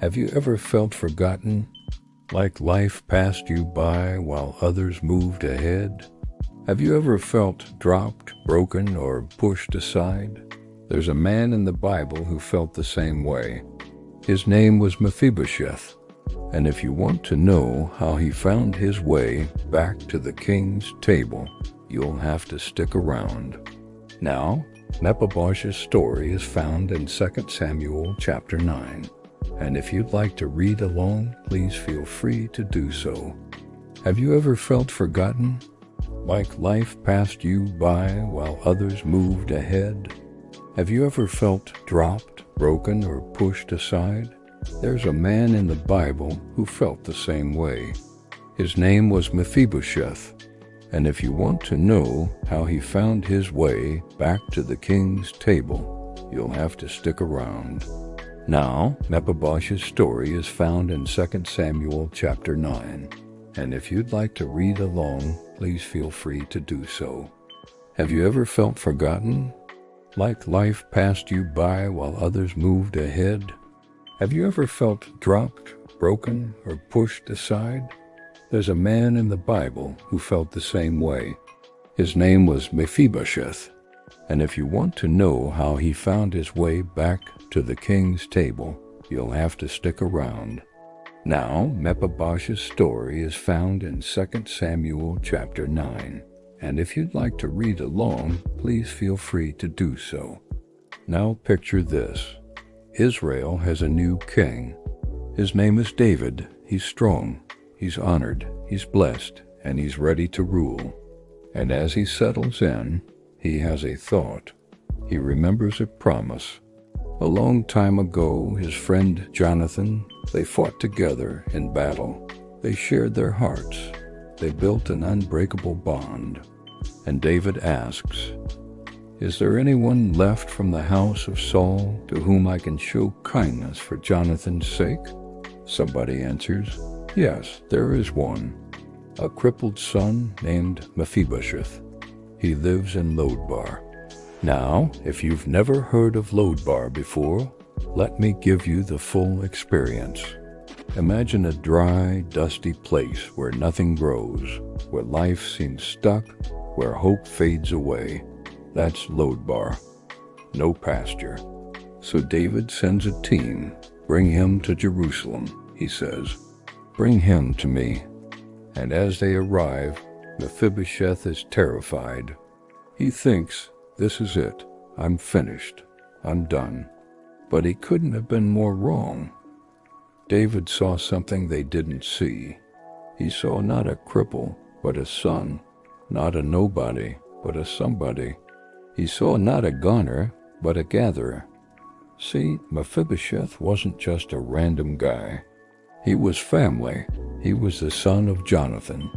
Have you ever felt forgotten, like life passed you by while others moved ahead? Have you ever felt dropped, broken, or pushed aside? There's a man in the Bible who felt the same way. His name was Mephibosheth, and if you want to know how he found his way back to the king's table, you'll have to stick around. Now, Mephibosheth's story is found in 2 Samuel chapter 9. And if you'd like to read along, please feel free to do so. Have you ever felt forgotten, like life passed you by while others moved ahead? Have you ever felt dropped, broken, or pushed aside? There's a man in the Bible who felt the same way. His name was Mephibosheth, and if you want to know how he found his way back to the king's table, you'll have to stick around. Now, Mephibosheth's story is found in 2 Samuel chapter 9, and if you'd like to read along, please feel free to do so. Have you ever felt forgotten, like life passed you by while others moved ahead? Have you ever felt dropped, broken, or pushed aside? There's a man in the Bible who felt the same way. His name was Mephibosheth, and if you want to know how he found his way back to the king's table, you'll have to stick around. Now, Mephibosheth's story is found in 2 Samuel chapter 9, and if you'd like to read along, please feel free to do so. Now picture this. Israel has a new king. His name is David. He's strong, he's honored, he's blessed, and he's ready to rule. And as he settles in, he has a thought. He remembers a promise. A long time ago, his friend Jonathan, they fought together in battle. They shared their hearts. They built an unbreakable bond. And David asks, "Is there anyone left from the house of Saul to whom I can show kindness for Jonathan's sake?" Somebody answers, "Yes, there is one. A crippled son named Mephibosheth. He lives in Lodebar." Now, if you've never heard of Lodebar before, let me give you the full experience. Imagine a dry, dusty place where nothing grows, where life seems stuck, where hope fades away. That's Lodebar. No pasture. So David sends a team. "Bring him to Jerusalem," he says. "Bring him to me." And as they arrive, Mephibosheth is terrified. He thinks, "This is it. I'm finished. I'm done." But he couldn't have been more wrong. David saw something they didn't see. He saw not a cripple, but a son. Not a nobody, but a somebody. He saw not a goner, but a gatherer. See, Mephibosheth wasn't just a random guy. He was family. He was the son of Jonathan.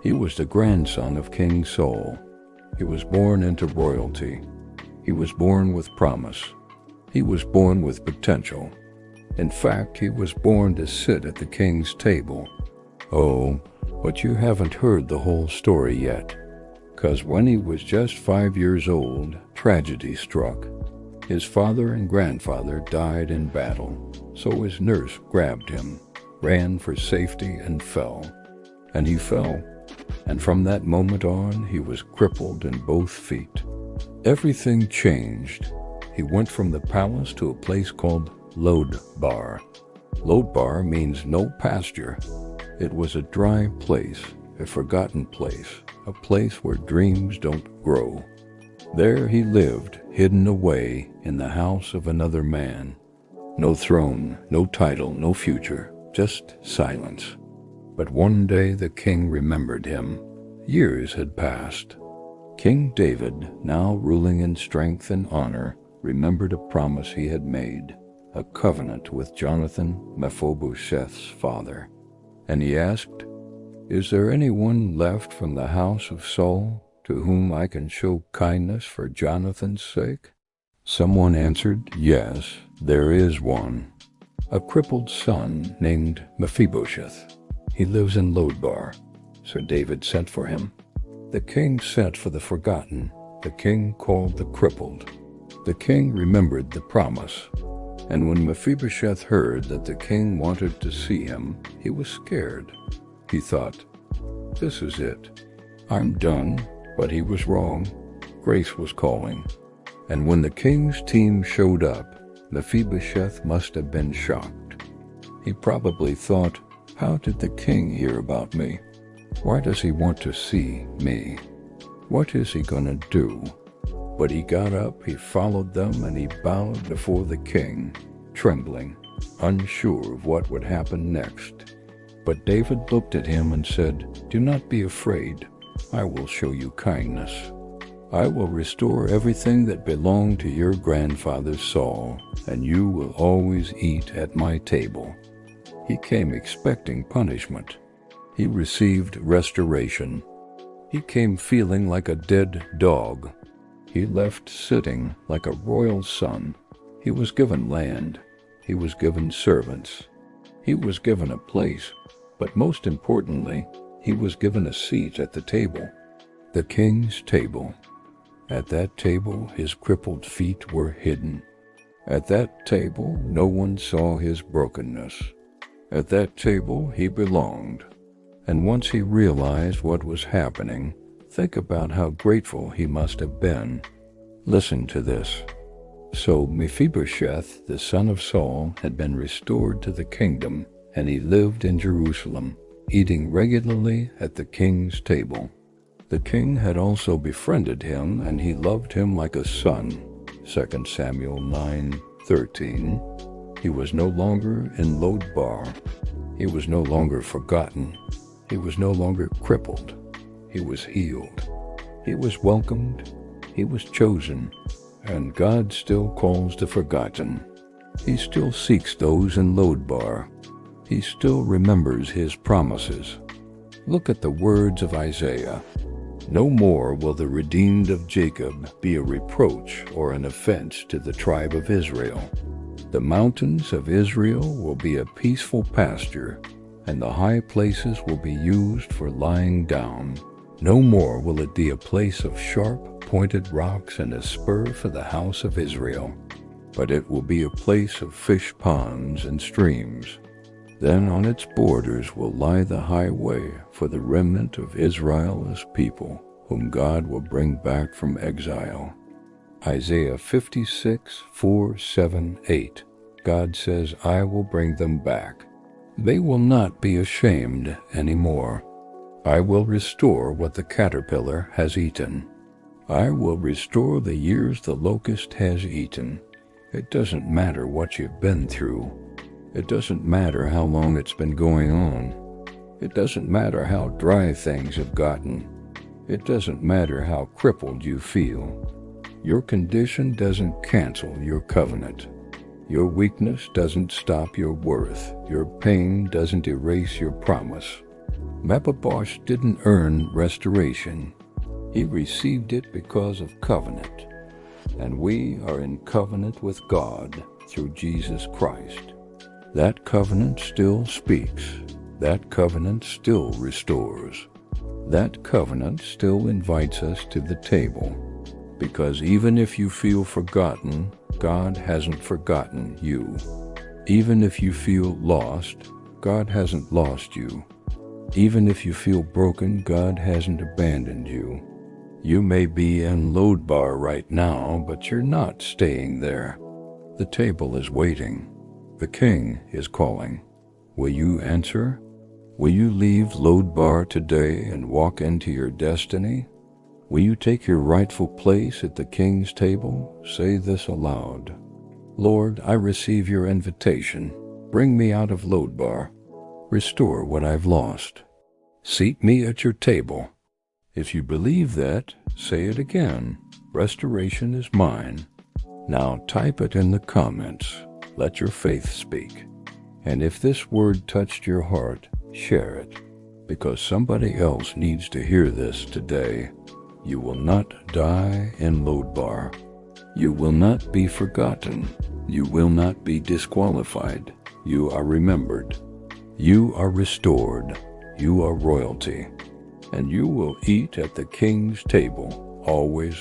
He was the grandson of King Saul. He was born into royalty. He was born with promise. He was born with potential. In fact, he was born to sit at the king's table. Oh, but you haven't heard the whole story yet. 'Cause when he was just 5 years old, tragedy struck. His father and grandfather died in battle, so his nurse grabbed him, ran for safety, and fell. And he fell. And from that moment on, he was crippled in both feet. Everything changed. He went from the palace to a place called Lodebar. Lodebar means no pasture. It was a dry place, a forgotten place, a place where dreams don't grow. There he lived, hidden away in the house of another man. No throne, no title, no future, just silence. But one day the king remembered him. Years had passed. King David, now ruling in strength and honor, remembered a promise he had made, a covenant with Jonathan, Mephibosheth's father. And he asked, "Is there anyone left from the house of Saul to whom I can show kindness for Jonathan's sake?" Someone answered, "Yes, there is one. A crippled son named Mephibosheth. He lives in Lodebar." So David sent for him. The king sent for the forgotten. The king called the crippled. The king remembered the promise. And when Mephibosheth heard that the king wanted to see him, he was scared. He thought, "This is it. I'm done." But he was wrong. Grace was calling. And when the king's team showed up, Mephibosheth must have been shocked. He probably thought, "How did the king hear about me? Why does he want to see me? What is he gonna do?" But he got up, he followed them, and he bowed before the king, trembling, unsure of what would happen next. But David looked at him and said, "Do not be afraid. I will show you kindness. I will restore everything that belonged to your grandfather Saul, and you will always eat at my table." He came expecting punishment. He received restoration. He came feeling like a dead dog. He left sitting like a royal son. He was given land. He was given servants. He was given a place. But most importantly, he was given a seat at the table. The king's table. At that table, his crippled feet were hidden. At that table, no one saw his brokenness. At that table, he belonged. And once he realized what was happening, think about how grateful he must have been. Listen to this. So Mephibosheth, the son of Saul, had been restored to the kingdom, and he lived in Jerusalem, eating regularly at the king's table. The king had also befriended him, and he loved him like a son. 2 Samuel 9:13. He was no longer in Lodebar. He was no longer forgotten. He was no longer crippled. He was healed. He was welcomed. He was chosen. And God still calls the forgotten. He still seeks those in Lodebar. He still remembers his promises. Look at the words of Isaiah. "No more will the redeemed of Jacob be a reproach or an offense to the tribe of Israel. The mountains of Israel will be a peaceful pasture, and the high places will be used for lying down. No more will it be a place of sharp, pointed rocks and a spur for the house of Israel, but it will be a place of fish ponds and streams. Then on its borders will lie the highway for the remnant of Israel as people, whom God will bring back from exile." Isaiah 56:4-7-8. God says, "I will bring them back. They will not be ashamed anymore. I will restore what the caterpillar has eaten. I will restore the years the locust has eaten." It doesn't matter what you've been through. It doesn't matter how long it's been going on. It doesn't matter how dry things have gotten. It doesn't matter how crippled you feel. Your condition doesn't cancel your covenant. Your weakness doesn't stop your worth. Your pain doesn't erase your promise. Mephibosheth didn't earn restoration. He received it because of covenant. And we are in covenant with God through Jesus Christ. That covenant still speaks. That covenant still restores. That covenant still invites us to the table. Because even if you feel forgotten, God hasn't forgotten you. Even if you feel lost, God hasn't lost you. Even if you feel broken, God hasn't abandoned you. You may be in Lodebar right now, but you're not staying there. The table is waiting. The king is calling. Will you answer? Will you leave Lodebar today and walk into your destiny? Will you take your rightful place at the king's table? Say this aloud. Lord, I receive your invitation. Bring me out of Lodebar. Restore what I've lost. Seat me at your table. If you believe that, say it again. Restoration is mine. Now type it in the comments. Let your faith speak. And if this word touched your heart, share it, because somebody else needs to hear this today. You will not die in Lodebar. You will not be forgotten. You will not be disqualified. You are remembered. You are restored. You are royalty. And you will eat at the king's table, always